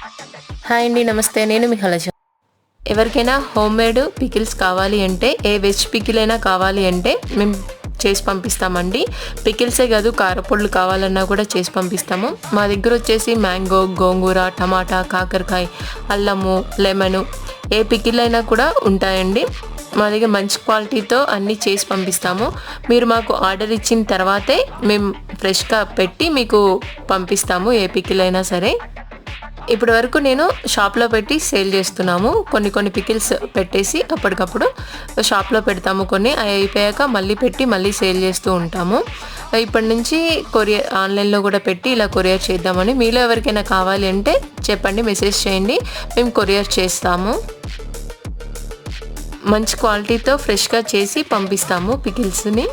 Hi అండి, నమస్తే. నేను మీ హలజ. ఎవరికైనా హోమ్మేడ్ పికిల్స్ కావాలి అంటే, ఏ వెజ్ పికిల్ అయినా కావాలి అంటే మేము చేసి పంపిస్తామండి. పికిల్సే కాదు, కారపొడులు కావాలన్నా కూడా చేసి పంపిస్తాము. మా దగ్గర వచ్చేసి మ్యాంగో, గోంగూర, టమాటా, కాకరకాయ, అల్లము, లెమను, ఏ పికిల్ అయినా కూడా ఉంటాయండి. మా దగ్గర మంచి క్వాలిటీతో అన్నీ చేసి పంపిస్తాము. మీరు మాకు ఆర్డర్ ఇచ్చిన తర్వాతే మేము ఫ్రెష్గా పెట్టి మీకు పంపిస్తాము, ఏ పికిల్ అయినా సరే. ఇప్పటి వరకు నేను షాప్లో పెట్టి సేల్ చేస్తున్నాము. కొన్ని పికిల్స్ పెట్టేసి అప్పటికప్పుడు షాప్లో పెడతాము. కొన్ని అయిపోయాక మళ్ళీ పెట్టి మళ్ళీ సేల్ చేస్తూ ఉంటాము. ఇప్పటి నుంచి కొరియర్ ఆన్లైన్లో కూడా పెట్టి ఇలా కొరియర్ చేద్దామని. మీలో ఎవరికైనా కావాలి అంటే చెప్పండి, మెసేజ్ చేయండి, మేము కొరియర్ చేస్తాము. మంచి క్వాలిటీతో ఫ్రెష్గా చేసి పంపిస్తాము పికిల్స్ని.